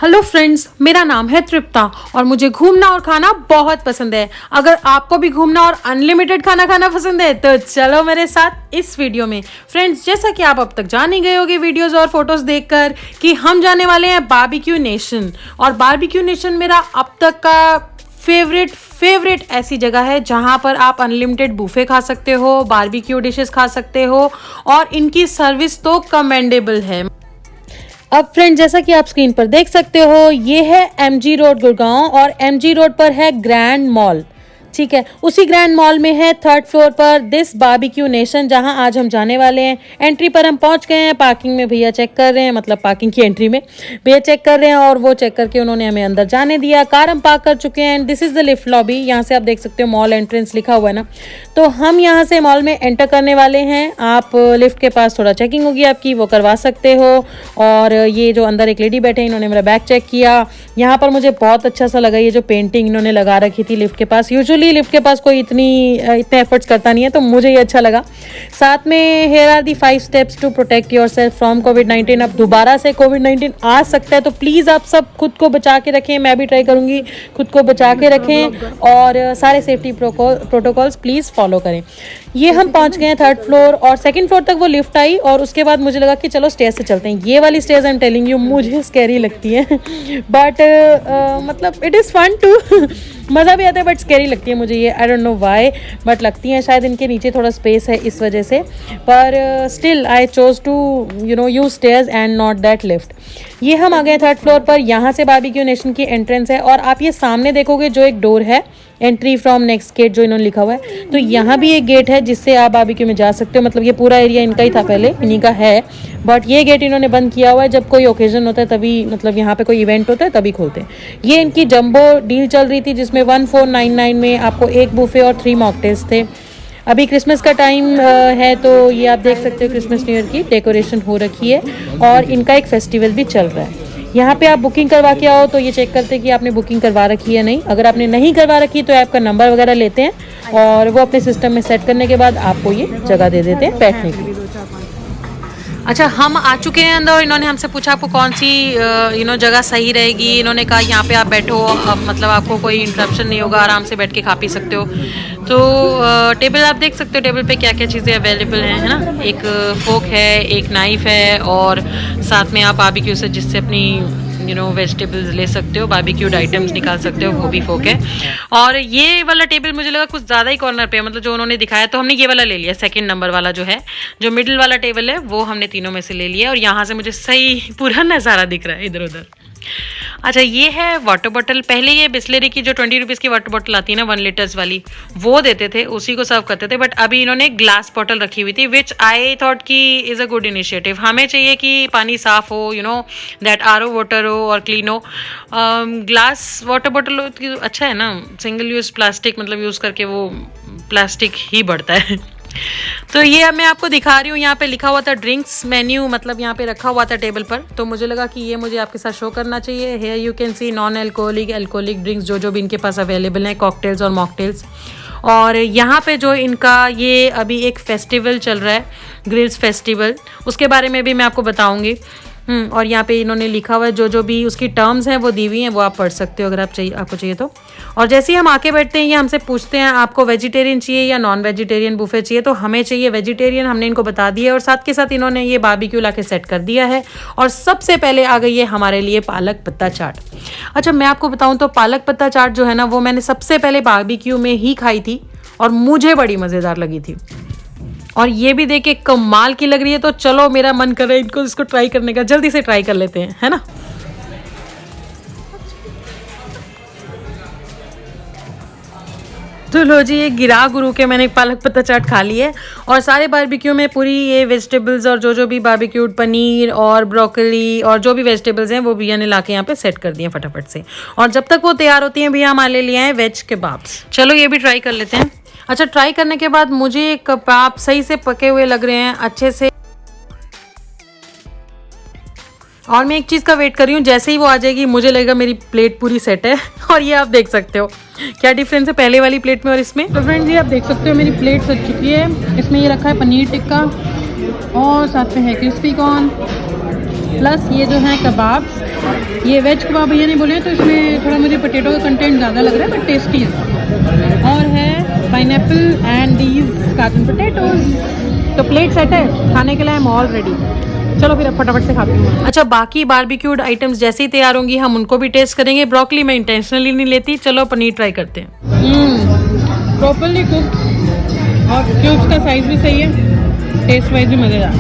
Hello friends, मेरा नाम है तृप्ता और मुझे घूमना और खाना बहुत पसंद है। अगर आपको भी घूमना और अनलिमिटेड खाना खाना पसंद है तो चलो मेरे साथ इस वीडियो में। फ्रेंड्स, जैसा कि आप अब तक जान ही गए होगे वीडियोस और फोटोज देखकर कि हम जाने वाले हैं बारबेक्यू नेशन। और बारबेक्यू नेशन मेरा अब तक का फेवरेट ऐसी जगह है जहां पर आप अनलिमिटेड बुफे खा सकते हो, बारबेक्यू डिशेस खा सकते हो और इनकी सर्विस तो कमेंडेबल है। अब फ्रेंड, जैसा कि आप स्क्रीन पर देख सकते हो, ये है MG रोड गुड़गांव और MG रोड पर है ग्रैंड मॉल। ठीक है, उसी ग्रैंड मॉल में है 3rd फ्लोर पर दिस बारबेक्यू नेशन, जहां आज हम जाने वाले हैं। एंट्री पर हम पहुंच गए हैं। पार्किंग में भैया चेक कर रहे हैं, मतलब पार्किंग की एंट्री में भैया चेक कर रहे हैं और वो चेक करके उन्होंने हमें अंदर जाने दिया। कार हम पार्क कर चुके हैं and this is the lift lobby. यहाँ से आप देख सकते हो मॉल एंट्रेंस लिखा हुआ है ना, तो हम यहाँ से मॉल में एंटर करने वाले हैं। आप लिफ्ट के पास थोड़ा चेकिंग होगी आपकी, वो करवा सकते हो। और ये जो अंदर एक लेडी बैठे, इन्होंने मेरा बैग चेक किया। यहाँ पर मुझे बहुत अच्छा सा लगा ये जो पेंटिंग इन्होंने लगा रखी थी लिफ्ट के पास। यूजुअली लिफ्ट के पास कोई इतने एफर्ट्स करता नहीं है, तो मुझे ये अच्छा लगा। साथ में here are the 5 steps to protect yourself from कोविड-19। अब दोबारा से कोविड-19 आ सकता है, तो प्लीज़ आप सब खुद को बचा के रखें। मैं भी ट्राई करूंगी खुद को बचा के रखें और सारे सेफ्टी प्रोटोकॉल्स प्लीज़ फॉलो करें। ये हम पहुंच गए हैं 3rd फ्लोर और 2nd फ्लोर तक वो लिफ्ट आई और उसके बाद मुझे लगा कि चलो स्टेज से चलते हैं। ये वाली stage I am telling you मुझे स्कैरी लगती है बट मतलब इट इज़ फन टू मज़ा भी आता है, बट स्कैरी लगती है मुझे ये। I don't know why, but लगती है। शायद इनके नीचे थोड़ा स्पेस है इस वजह से, पर still I chose to use stairs and not that lift. ये हम आ गए 3rd फ्लोर पर। यहाँ से बारबेक्यू नेशन की एंट्रेंस है और आप ये सामने देखोगे जो एक डोर है, एंट्री फ्रॉम नेक्स्ट गेट जो इन्होंने लिखा हुआ है, तो यहाँ भी एक गेट है जिससे आप बारबेक्यू में जा सकते हो। मतलब ये पूरा एरिया इनका ही था पहले, इन्हीं का है, बट ये गेट इन्होंने बंद किया हुआ है। जब कोई ओकेजन होता है तभी, मतलब यहाँ पे कोई इवेंट होता है तभी खोलते हैं। ये इनकी जंबो डील चल रही थी जिसमें 1499 में आपको 1 बुफे और 3 मॉकटेल्स थे। अभी क्रिसमस का टाइम है, तो ये आप देख सकते हो क्रिसमस न्यू ईयर की डेकोरेशन हो रखी है और इनका एक फेस्टिवल भी चल रहा है। यहाँ पे आप बुकिंग करवा के आओ तो ये चेक करते हैं कि आपने बुकिंग करवा रखी है नहीं। अगर आपने नहीं करवा रखी तो आपका नंबर वगैरह लेते हैं और वो अपने सिस्टम में सेट करने के बाद आपको ये जगह दे देते हैं बैठने की। अच्छा, हम आ चुके हैं अंदर और इन्होंने हमसे पूछा आपको कौन सी जगह सही रहेगी। इन्होंने कहा यहाँ पे आप बैठो, मतलब आपको कोई इंटरप्शन नहीं होगा, आराम से बैठ के खा पी सकते हो। तो टेबल आप देख सकते हो, टेबल पे क्या क्या चीज़ें अवेलेबल हैं, है ना। एक फोक है, एक नाइफ है और साथ में आप बारबेक्यू से जिससे अपनी वेजिटेबल्स ले सकते हो, बारबेक्यूड आइटम्स निकाल सकते हो, वो भी फोक है। और ये वाला टेबल मुझे लगा कुछ ज़्यादा ही कॉर्नर पे है, मतलब जो उन्होंने दिखाया, तो हमने ये वाला ले लिया। 2nd नंबर वाला जो है, जो मिडिल वाला टेबल है, वो हमने तीनों में से ले लिया और यहाँ से मुझे सही पूरा नज़ारा दिख रहा है इधर उधर। अच्छा, ये है वाटर बॉटल। पहले ये बिस्लेरी की जो 20 रुपीज़ की वाटर बॉटल आती है ना, 1 लीटर्स वाली, वो देते थे, उसी को सर्व करते थे। बट अभी इन्होंने ग्लास बॉटल रखी हुई थी, विच आई थॉट की इज़ अ गुड इनिशिएटिव। हमें चाहिए कि पानी साफ हो, दैट RO वाटर हो और क्लीन हो। ग्लास वाटर बॉटल हो अच्छा है ना। सिंगल यूज़ प्लास्टिक मतलब यूज़ करके वो प्लास्टिक ही बढ़ता है। तो ये मैं आपको दिखा रही हूँ, यहाँ पे लिखा हुआ था ड्रिंक्स मेन्यू, मतलब यहाँ पे रखा हुआ था टेबल पर, तो मुझे लगा कि ये मुझे आपके साथ शो करना चाहिए। Here you can C non alcoholic, alcoholic drinks जो भी इनके पास अवेलेबल हैं, कॉकटेल्स और मॉकटेल्स। और यहाँ पे जो इनका ये अभी एक फेस्टिवल चल रहा है, ग्रिल्स फेस्टिवल, उसके बारे में भी मैं आपको बताऊँगी। और यहाँ पे इन्होंने लिखा हुआ है जो भी उसकी टर्म्स हैं वो दी हुई हैं, वो आप पढ़ सकते हो अगर आपको चाहिए तो। और जैसे ही हम आके बैठते हैं, ये हमसे पूछते हैं आपको वेजिटेरियन चाहिए या नॉन वेजिटेरियन बुफे चाहिए, तो हमें चाहिए वेजिटेरियन, हमने इनको बता दिया और साथ के साथ इन्होंने ये बारबेक्यू लाके सेट कर दिया है। और सबसे पहले आ गई है हमारे लिए पालक पत्ता चाट। अच्छा, मैं आपको बताऊँ तो पालक पत्ता चाट जो है ना, वो मैंने सबसे पहले बारबेक्यू में ही खाई थी और मुझे बड़ी मज़ेदार लगी थी। और ये भी देख के कमाल की लग रही है, तो चलो मेरा मन कर रहा है इसको ट्राई करने का, जल्दी से ट्राई कर लेते हैं, है ना। तो लो जी, ये गिरा गुरु के मैंने पालक पत्ता चाट खा ली है और सारे बारबेक्यू में पूरी ये वेजिटेबल्स और जो भी बारबेक्यूड पनीर और ब्रोकली और जो भी वेजिटेबल्स हैं वो भैया ने लाके यहाँ पे सेट कर दिए फटाफट से। और जब तक वो तैयार होती हैं भैया हमारे लिए हैं वेज कबाब्स। चलो ये भी ट्राई कर लेते हैं। अच्छा, ट्राई करने के बाद मुझे कबाब सही से पके हुए लग रहे हैं, अच्छे से। और मैं एक चीज़ का वेट कर रही हूँ, जैसे ही वो आ जाएगी मुझे लगेगा मेरी प्लेट पूरी सेट है। और ये आप देख सकते हो क्या डिफरेंस है पहले वाली प्लेट में और इसमें। तो फ्रेंड्स, ये आप देख सकते हो मेरी प्लेट सज चुकी है। इसमें ये रखा है पनीर टिक्का और साथ में है क्रिस्पी कॉर्न प्लस ये जो है कबाब्स, ये वेज कबाब भैया ने बोले हैं, तो इसमें थोड़ा मुझे पोटैटो का कंटेंट ज़्यादा लग रहा है, बट टेस्टी है। और है pineapple and these carton potatoes. तो प्लेट सेट है, खाने के लिए आई एम ऑल रेडी। चलो फिर अब फटाफट से खाती हूँ। अच्छा, बाकी बारबेक्यूड आइटम्स जैसे ही तैयार होंगी हम उनको भी टेस्ट करेंगे। ब्रोकली मैं इंटेंशनली नहीं लेती। चलो पनीर ट्राई करते हैं। प्रॉपरली कुक और क्यूब्स का साइज भी सही है, टेस्ट वाइज भी मज़ेदार।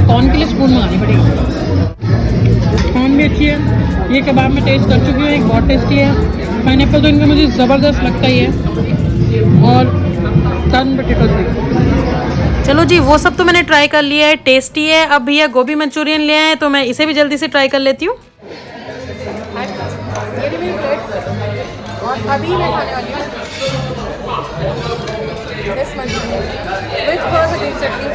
कॉर्न के लिए स्पून मंगानी पड़ेगी। कॉर्न भी अच्छी है। ये कबाब में टेस्ट कर चुकी हूँ, एक बहुत टेस्टी है। पाइनएप्पल तो इनका मुझे ज़बरदस्त लगता ही है, और टर्न पोटैटोज भी। चलो जी, वो सब तो मैंने ट्राई कर लिया है, टेस्टी है। अब भैया गोभी मंचूरियन ले आए, तो मैं इसे भी जल्दी से ट्राई कर लेती हूँ। और अभी मैं खाने वाली हूँ दिस मंचूरियन विद थोड़ा सा ग्रीन चटनी।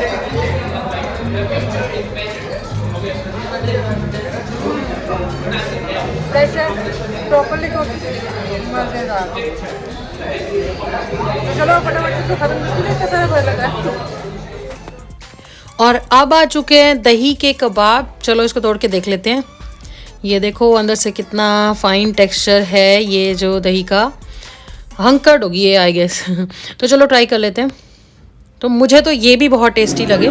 फ्रेश है, प्रॉपर्ली कुक, मज़ेदार। तो चलो फटाफट से खत्म करते हैं, कैसा भर लगा है। और अब आ चुके हैं दही के कबाब। चलो इसको तोड़ के देख लेते हैं। ये देखो अंदर से कितना फाइन टेक्सचर है, ये जो दही का हंकर्ड होगी ये आई गेस। तो चलो ट्राई कर लेते हैं। तो मुझे तो ये भी बहुत टेस्टी लगे।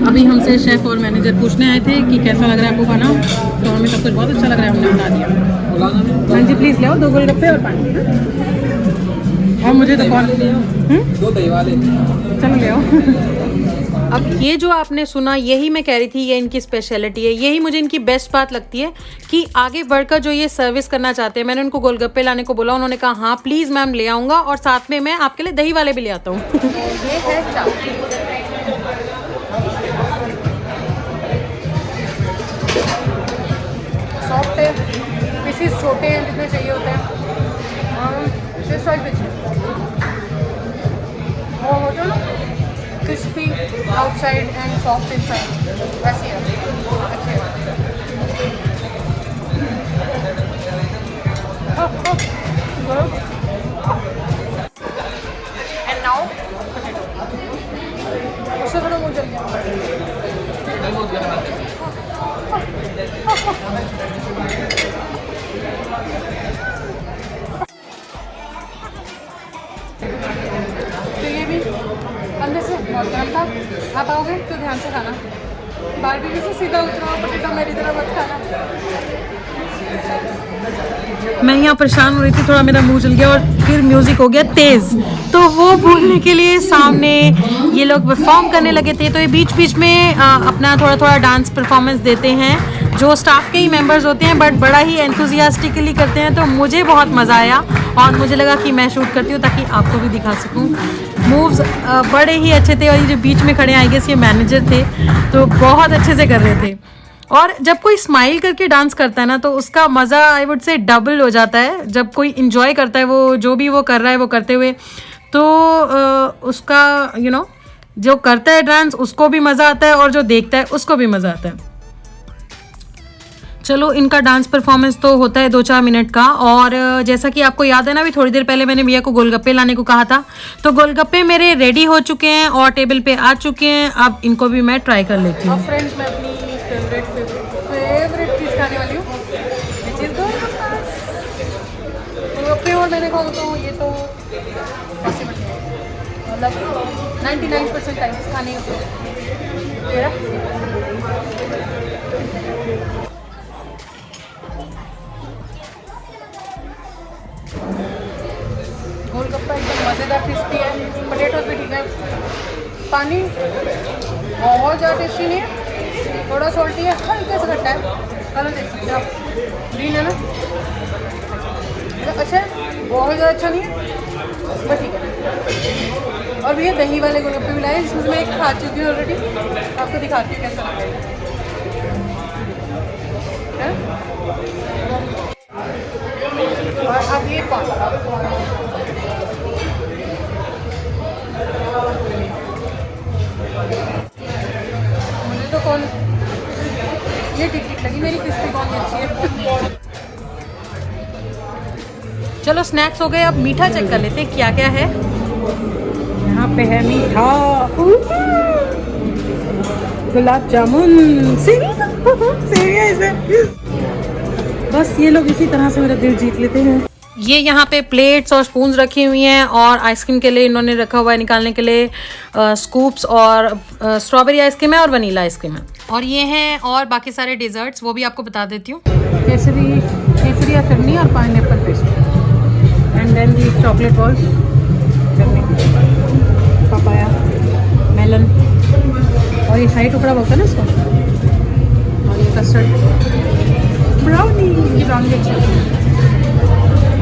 अभी हमसे शेफ और मैनेजर पूछने आए थे कि कैसा लग रहा है आपको खाना, तो हमें सब कुछ बहुत अच्छा लग रहा है, हमने बता दिया। हाँ जी, प्लीज़ ले आओ 2 गोलगप्पे और पानी। और मुझे तो कौन 2 दही वाले, चलो ले आओ। अब ये जो आपने सुना, यही मैं कह रही थी, ये इनकी स्पेशलिटी है। यही मुझे इनकी बेस्ट बात लगती है कि आगे बढ़कर जो ये सर्विस करना चाहते हैं। मैंने उनको गोलगप्पे लाने को बोला, उन्होंने कहा हाँ प्लीज़ मैम ले आऊँगा, और साथ में मैं आपके लिए दही वाले भी ले आता हूँ। ये है सॉफ्ट है, पीसेस छोटे हैं जितने चाहिए होते हैं। वो होता है ना crispy outside and soft inside, वैसे है। अच्छे एंड नाउ उससे थोड़ा मुझे अंदर से बहुत गर्म था। आप आओगे तो ध्यान से खाना, बारबेक्यू से सीधा उतरो, पोटैटो मेरी तरह मत खाना। मैं यहाँ परेशान हो रही थी, थोड़ा मेरा मुंह जल गया और फिर म्यूज़िक हो गया तेज़, तो वो बोलने के लिए सामने ये लोग परफॉर्म करने लगे थे। तो ये बीच बीच में अपना थोड़ा थोड़ा डांस परफॉर्मेंस देते हैं, जो स्टाफ के ही मेंबर्स होते हैं, बट बड़ा ही एंथुजियास्टिकली करते हैं। तो मुझे बहुत मज़ा आया और मुझे लगा कि मैं शूट करती हूँ ताकि आपको भी दिखा सकूँ। मूव्स बड़े ही अच्छे थे, और ये जो बीच में खड़े आई गेस ये मैनेजर थे, तो बहुत अच्छे से कर रहे थे। और जब कोई स्माइल करके डांस करता है ना, तो उसका मज़ा आई वुड से डबल हो जाता है। जब कोई इंजॉय करता है वो जो भी वो कर रहा है वो करते हुए, तो उसका जो करता है डांस उसको भी मज़ा आता है, और जो देखता है उसको भी मज़ा आता है। चलो, इनका डांस परफॉर्मेंस तो होता है 2-4 मिनट का। और जैसा कि आपको याद है ना, अभी थोड़ी देर पहले मैंने भैया को गोलगप्पे लाने को कहा था, तो गोलगप्पे मेरे रेडी हो चुके हैं और टेबल पे आ चुके हैं। अब इनको भी मैं ट्राई कर लेती हूँ। फ्रेंड्स, मैं अपनी फेवरेट चीज़ खाने वाली हूँ, गोलगप्पे। और मैंने कहा तो ये तो ऐसे मतलब 99% टाइम खाने होते गोलगप्पा एकदम मज़ेदार क्रिस्पी है, पोटैटोज भी ठीक है, पानी बहुत ज़्यादा टेस्टी नहीं है, थोड़ा सॉल्टी है, हल्का सा खट्टा है। कलर देख सकते हो आप, ग्रीन है ना, अच्छा है, बहुत ज़्यादा अच्छा नहीं है, बस ठीक है। और भैया दही वाले गोलगप्पे भी लाए, जिसमें मैं एक खा चुकी हूँ ऑलरेडी, आपको दिखाती हूँ कैसा लगता है। और अब ये मुझे तो कौन ये टिकट लगी, मेरी क्रिस्पी कौन अच्छी है। चलो स्नैक्स हो गए, अब मीठा चेक कर लेते हैं क्या क्या है। यहाँ पे है मीठा, गुलाब जामुन, सेविया इसे। बस ये लोग इसी तरह से मेरा दिल जीत लेते हैं। ये यहाँ पे प्लेट्स और स्पून्स रखी हुई हैं और आइसक्रीम के लिए इन्होंने रखा हुआ है निकालने के लिए स्कूप्स, और स्ट्रॉबेरी आइसक्रीम है और वनीला आइसक्रीम है। और ये हैं और बाकी सारे डेजर्ट्स, वो भी आपको बता देती हूँ। केसरिया चटनी और pineapple pastry, and then the chocolate balls, papaya, melon, और ये शाही टुकड़ा बोलता है ना इसको, और ये कस्टर्ड ब्राउनी, ये ब्राउनी अच्छी होती है।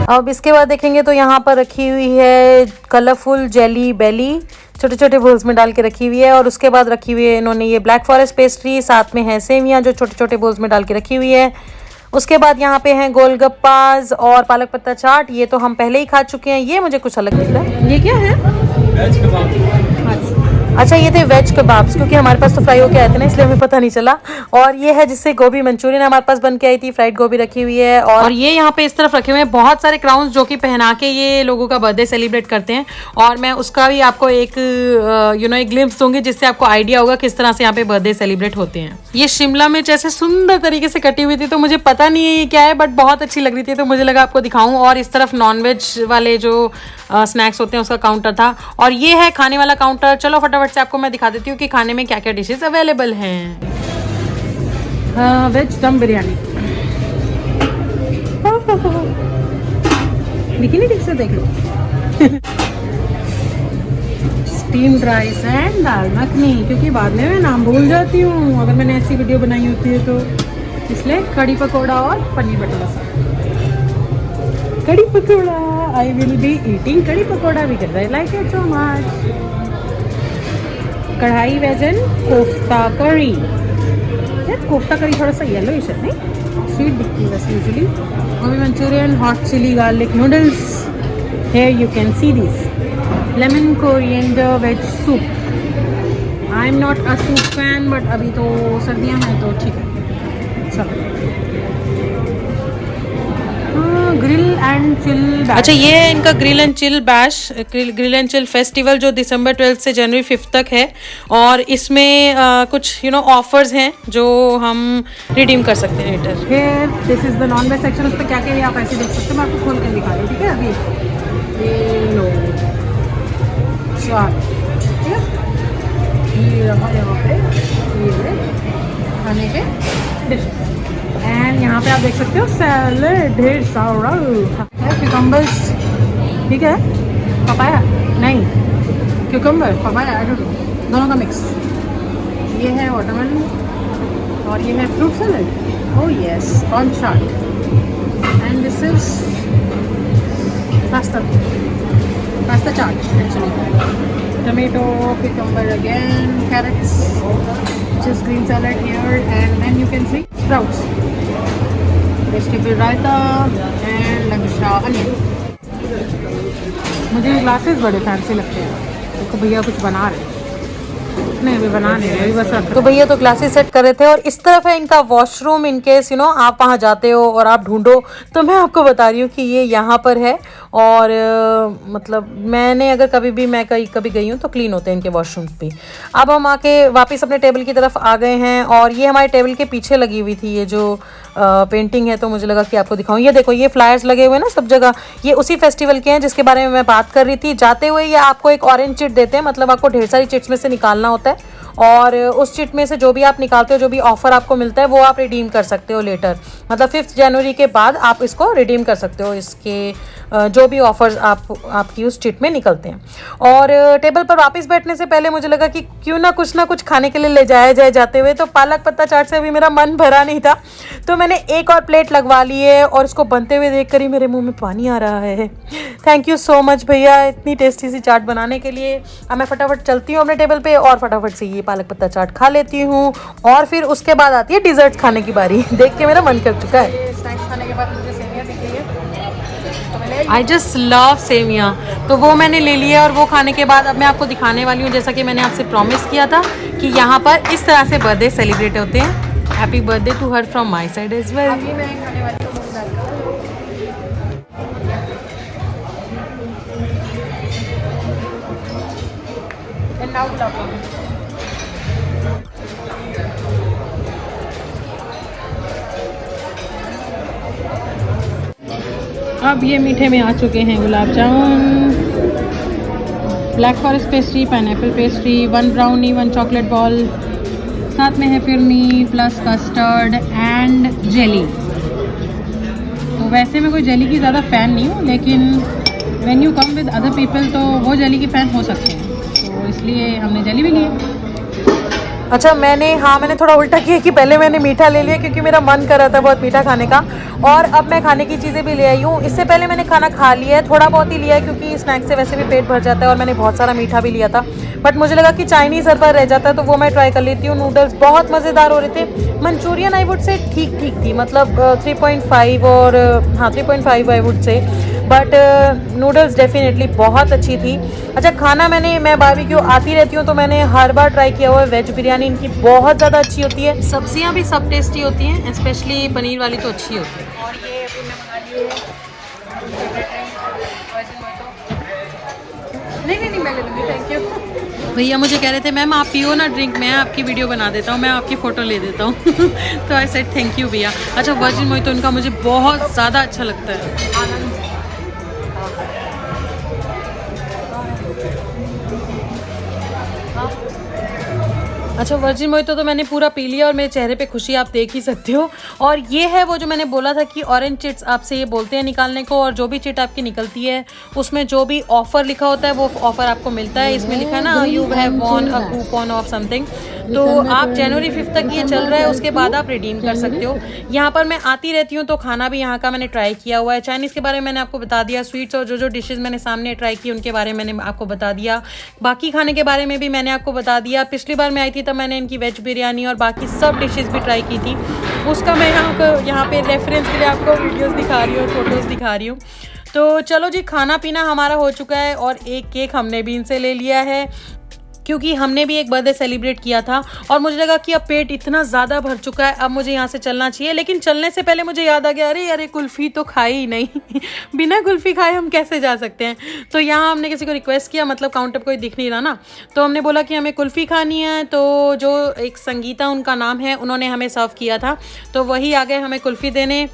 अब इसके बाद देखेंगे तो यहाँ पर रखी हुई है कलरफुल जेली बेली, छोटे छोटे बोल्स में डाल के रखी हुई है। और उसके बाद रखी हुई है इन्होंने ये ब्लैक फॉरेस्ट पेस्ट्री, साथ में है सेवियाँ जो छोटे छोटे बोल्स में डाल के रखी हुई है। उसके बाद यहाँ पे हैं गोलगप्पाज और पालक पत्ता चाट, ये तो हम पहले ही खा चुके हैं। ये मुझे कुछ अलग दिख रहा है, ये क्या है? वेज कबाब। अच्छा ये थे वेज कबाब्स, क्योंकि हमारे पास तो फ्राई होके आए थे ना, इसलिए हमें पता नहीं चला। और ये है जिससे गोभी मंचूरियन हमारे पास बन के आई थी, फ्राइड गोभी रखी हुई है। और ये यहाँ पे इस तरफ रखे हुए हैं बहुत सारे क्राउन्स जो कि पहना के ये लोगों का बर्थडे सेलिब्रेट करते हैं। और मैं उसका भी आपको एक एक ग्लिम्स दूंगी जिससे आपको आइडिया होगा किस तरह से यहाँ पे बर्थडे सेलिब्रेट होते हैं। ये शिमला मिर्च ऐसे सुंदर तरीके से कटी हुई थी, तो मुझे पता नहीं है ये क्या है, बट बहुत अच्छी लग रही थी, तो मुझे लगा आपको दिखाऊं। और इस तरफ नॉनवेज वाले जो स्नैक्स होते हैं उसका काउंटर था, और ये है खाने वाला काउंटर। चलो फटाफट से आपको मैं दिखा देती हूँ कि खाने में क्या क्या डिशेस अवेलेबल हैं। वेज दम बिरयानी, दिखी नहीं ठीक से देख लो। स्टीम्ड राइस एंड दाल मखनी, क्योंकि बाद में मैं नाम भूल जाती हूँ अगर मैंने ऐसी वीडियो बनाई होती है तो, इसलिए कड़ी पकौड़ा और paneer butter masala. Kadhi pakora, I will be eating kadhi pakora because I like it so much. Kadai vegan kofta करी, यार कोफ्ता करी थोड़ा सा येलो ही है नहीं, स्वीट दिखती है वैसे usually. Gobi Manchurian, hot chilli garlic noodles, here you can see this lemon coriander veg soup. I am not a soup fan, but अभी तो सर्दियाँ हैं तो ठीक है। चलो ग्रिल एंड चिल बैश। अच्छा ये है इनका grill and chill bash, grill and chill festival जो दिसंबर 12 से जनवरी 5 तक है। और इसमें कुछ ऑफर्स हैं जो हम रिडीम कर सकते हैं later. Here this is the non veg section, उस पर क्या क्या है आप ऐसे देख सकते हो, मैं आपको खोल कर दिखा रही हूँ, ठीक है। अभी ये लो चाट, ठीक है, ये रहा यहाँ पे ये खाने के डिश। एंड यहाँ पे आप देख सकते हो सैलेड, ढेर सारा क्यूकम्बर्स, ठीक है, पपाया नहीं क्यूकम्बर पपाया दोनों का मिक्स। ये है वाटरमेलन और ये है fruit salad, oh yes, corn chaat, and this is pasta chaat actually, tomato, cucumber again, carrots, which is green salad here, and then you can see sprouts, vegetable raita and लंगशा onion। मुझे glasses बड़े fancy लगते हैं, देखो भैया कुछ बना रहे हैं, नहीं अभी बना नहीं रहे, बस तो भैया तो ग्लासेस सेट कर रहे थे। और इस तरफ है इनका वॉशरूम, इन केस आप वहाँ जाते हो और आप ढूंढो, तो मैं आपको बता रही हूँ कि ये यहाँ पर है। और मतलब मैंने अगर मैं कभी गई हूँ तो क्लीन होते हैं इनके वॉशरूम्स भी। अब हम आके वापस अपने टेबल की तरफ आ गए हैं, और ये हमारे टेबल के पीछे लगी हुई थी ये जो पेंटिंग है, तो मुझे लगा कि आपको दिखाऊं। ये देखो ये फ्लायर्स लगे हुए हैं ना सब जगह, ये उसी फेस्टिवल के हैं जिसके बारे में मैं बात कर रही थी। जाते हुए ये आपको एक ऑरेंज चिट देते हैं, मतलब आपको ढेर सारी चिट्स में से निकालना होता है, और उस चिट में से जो भी आप निकालते हो, जो भी ऑफर आपको मिलता है वो आप रिडीम कर सकते हो लेटर, मतलब 5 जनवरी के बाद आप इसको रिडीम कर सकते हो, इसके जो भी ऑफर्स आपकी उस चिट में निकलते हैं। और टेबल पर वापस बैठने से पहले मुझे लगा कि क्यों ना कुछ खाने के लिए ले जाया जाए जाते हुए, तो पालक पत्ता चाट से अभी मेरा मन भरा नहीं था, तो मैंने एक और प्लेट लगवा ली है, और इसको बनते हुए देख कर ही मेरे मुंह में पानी आ रहा है। थैंक यू सो मच भैया इतनी टेस्टी सी चाट बनाने के लिए। अब मैं फटाफट चलती हूँ अपने टेबल पे और फटाफट से ये पालक पत्ता चाट खा लेती हूँ, और फिर उसके बाद आती है डिजर्ट्स खाने की बारी। देख के मेरा मन कर चुका है। स्नैक्स खाने के बाद मुझे सेवियां दिख गई है, आई जस्ट लव सेवियां, तो वो मैंने ले लिया। और वो खाने के बाद अब मैं आपको दिखाने वाली हूँ, जैसा कि मैंने आपसे प्रॉमिस किया था कि यहाँ पर इस तरह से बर्थडे सेलिब्रेट होते हैं। Happy birthday to her from my side as well. अभी मैं खाने वाली हूँ नाउ गुलाब जामुन। अब ये मीठे में आ चुके हैं gulab jamun, black forest pastry, pineapple pastry, 1 brownie, 1 chocolate ball, साथ में है phirni plus custard and jelly. तो वैसे मैं कोई जेली की ज़्यादा फ़ैन नहीं हूँ, लेकिन when you come with other people तो वो जेली की फ़ैन हो सकते हैं, तो इसलिए हमने जेली भी ली। अच्छा मैंने थोड़ा उल्टा किया कि पहले मैंने मीठा ले लिया क्योंकि मेरा मन कर रहा था बहुत मीठा खाने का, और अब मैं खाने की चीज़ें भी ले आई हूँ। इससे पहले मैंने खाना खा लिया है, थोड़ा बहुत ही लिया है क्योंकि स्नैक्स से वैसे भी पेट भर जाता है, और मैंने बहुत सारा मीठा भी लिया था, बट मुझे लगा कि चाइनीज़ हर बार रह जाता है तो वो मैं ट्राई कर लेती हूँ। नूडल्स बहुत मज़ेदार हो रहे थे। मंचूरियन आई वुड से ठीक ठीक थी, मतलब 3.5 और हाँ 3.5 I would say, but noodles definitely बहुत अच्छी थी। अच्छा खाना मैं बारबेक्यू आती रहती हूँ तो मैंने हर बार ट्राई किया हुआ है। वेज बिरयानी इनकी बहुत ज़्यादा अच्छी होती है, सब्जियाँ भी सब टेस्टी होती हैं, स्पेशली पनीर वाली तो अच्छी होती है। और ये अभी मैं मंगा ली है, नहीं मैं ले लूँगी, थैंक यू। भैया मुझे कह रहे थे मैम आप पियो ना ड्रिंक, मैं आपकी वीडियो बना देता हूँ, मैं आपकी फ़ोटो ले देता हूँ तो आई सेड थैंक यू भैया। अच्छा वर्जिन मोहितो उनका मुझे बहुत ज़्यादा अच्छा लगता है। अच्छा वर्जिन मोहितो तो मैंने पूरा पी लिया और मेरे चेहरे पे खुशी आप देख ही सकते हो। और ये है वो जो मैंने बोला था कि ऑरेंज चिट्स आपसे ये बोलते हैं निकालने को, और जो भी चिट आपकी निकलती है उसमें जो भी ऑफर लिखा होता है वो ऑफर आपको मिलता है। इसमें लिखा है ना you have von a coupon of something, तो आप जनवरी 5 तक ये चल रहा है, उसके बाद आप रिडीम कर सकते हो। यहाँ पर मैं आती रहती हूँ तो खाना भी यहाँ का मैंने ट्राई किया हुआ है। चाइनीज़ के बारे में मैंने आपको बता दिया, स्वीट्स और जो डिशेज़ मैंने सामने ट्राई की उनके बारे में मैंने आपको बता दिया, बाकी खाने के बारे में भी मैंने आपको बता दिया। पिछली बार मैं आई थी तब मैंने इनकी वेज बिरयानी और बाकी सब डिशेज़ भी ट्राई की थी, उसका मैं यहाँ पे रेफरेंस के लिए आपको वीडियोज़ दिखा रही हूँ, फ़ोटोज़ दिखा रही हूँ। तो चलो जी खाना पीना हमारा हो चुका है, और एक केक हमने भी इनसे ले लिया है क्योंकि हमने भी एक बर्थडे सेलिब्रेट किया था, और मुझे लगा कि अब पेट इतना ज़्यादा भर चुका है, अब मुझे यहाँ से चलना चाहिए। लेकिन चलने से पहले मुझे याद आ गया, अरे कुल्फ़ी तो खाई ही नहीं बिना कुल्फ़ी खाए हम कैसे जा सकते हैं। तो यहाँ हमने किसी को रिक्वेस्ट किया, मतलब काउंटर पर कोई दिख नहीं रहा ना, तो हमने बोला कि हमें कुल्फ़ी खानी है। तो जो एक संगीता उनका नाम है, उन्होंने हमें सर्व किया था, तो वही आ गए हमें कुल्फ़ी देने,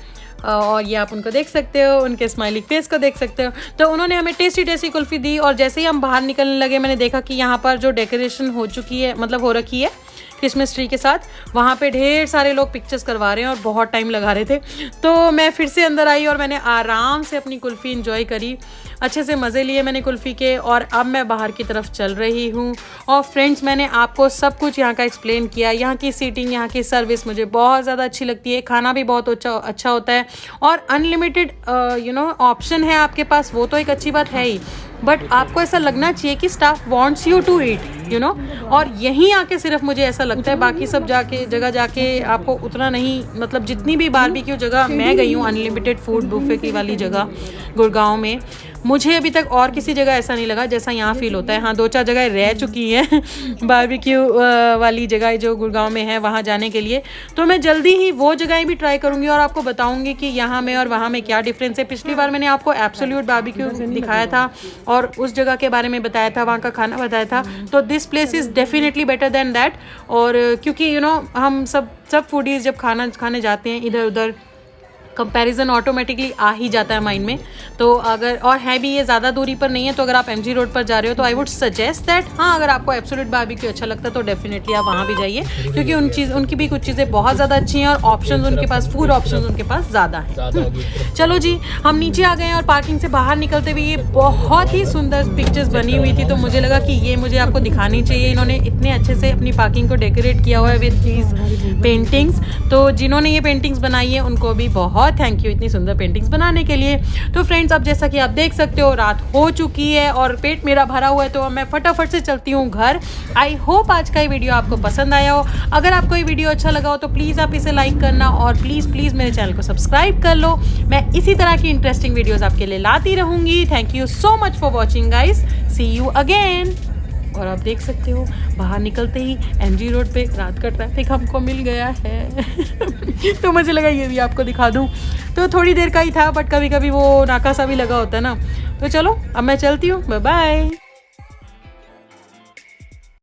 और ये आप उनको देख सकते हो, उनके स्माइली फेस को देख सकते हो। तो उन्होंने हमें टेस्टी टेस्टी कुल्फ़ी दी, और जैसे ही हम बाहर निकलने लगे मैंने देखा कि यहाँ पर जो डेकोरेशन हो चुकी है, मतलब हो रखी है क्रिसमस ट्री के साथ, वहाँ पे ढेर सारे लोग पिक्चर्स करवा रहे हैं और बहुत टाइम लगा रहे थे। तो मैं फिर से अंदर आई और मैंने आराम से अपनी कुल्फ़ी इंजॉय करी, अच्छे से मज़े लिए मैंने कुल्फ़ी के, और अब मैं बाहर की तरफ चल रही हूँ। और फ्रेंड्स मैंने आपको सब कुछ यहाँ का एक्सप्लेन किया, यहाँ की सीटिंग, यहाँ की सर्विस मुझे बहुत ज़्यादा अच्छी लगती है, खाना भी बहुत अच्छा होता है, और अनलिमिटेड ऑप्शन है आपके पास, वो तो एक अच्छी बात है ही, बट आपको ऐसा लगना चाहिए कि staff wants you to eat और यहीं आके सिर्फ मुझे ऐसा लगता है, बाकी सब जगह जाके आपको उतना नहीं, मतलब जितनी भी बारबेक्यू जगह मैं गई हूँ अनलिमिटेड फूड बुफे की वाली जगह गुड़गांव में, मुझे अभी तक और किसी जगह ऐसा नहीं लगा जैसा यहाँ फील होता है। हाँ 2-4 जगह रह चुकी हैं बारबेक्यू वाली जगह जो गुड़गांव में है, वहाँ जाने के लिए, तो मैं जल्दी ही वो जगहें भी ट्राई करूँगी और आपको बताऊँगी कि यहाँ में और वहाँ में क्या डिफरेंस है। पिछली बार मैंने आपको एब्सोल्यूट बारबेक्यू दिखाया था और उस जगह के बारे में बताया था, वहाँ का खाना बताया था, तो this place is definitely better than that. और क्योंकि हम सब फूडीज़ जब खाना खाने जाते हैं इधर उधर, कंपैरिजन ऑटोमेटिकली आ ही जाता है माइंड में। तो अगर और है भी ये ज़्यादा दूरी पर नहीं है, तो अगर आप एमजी रोड पर जा रहे हो तो आई वुड सजेस्ट दैट हाँ, अगर आपको एब्सोल्यूट बारबेक्यू अच्छा लगता है तो डेफिनेटली आप वहाँ भी जाइए, क्योंकि उनकी भी कुछ चीज़ें बहुत ज़्यादा अच्छी हैं और ऑप्शंस उनके पास, फूड ऑप्शंस उनके पास ज़्यादा हैं। चलो जी हम नीचे आ गए हैं और पार्किंग से बाहर निकलते हुए ये बहुत ही सुंदर पिक्चर्स बनी हुई थी, तो मुझे लगा कि ये मुझे आपको दिखानी चाहिए। इन्होंने इतने अच्छे से अपनी पार्किंग को डेकोरेट किया हुआ है विद दीज पेंटिंग्स, तो जिन्होंने ये पेंटिंग्स बनाई है उनको भी बहुत थैंक यू इतनी सुंदर पेंटिंग्स बनाने के लिए। तो फ्रेंड्स अब जैसा कि आप देख सकते हो रात हो चुकी है और पेट मेरा भरा हुआ है, तो मैं फटाफट से चलती हूँ घर। आई होप आज का ये वीडियो आपको पसंद आया हो। अगर आपको ये वीडियो अच्छा लगा हो तो प्लीज़ आप इसे लाइक करना और प्लीज़ मेरे चैनल को सब्सक्राइब कर लो। मैं इसी तरह की इंटरेस्टिंग वीडियोज़ आपके लिए लाती रहूँगी। Thank you so much for watching guys, see you again. और आप देख सकते हो बाहर निकलते ही एमजी रोड पे रात का ट्रैफिक हमको मिल गया है तो मुझे लगा ये भी आपको दिखा दूँ। तो थोड़ी देर का ही था, बट कभी कभी वो नाका सा भी लगा होता है ना। तो चलो अब मैं चलती हूँ, बाय बाय।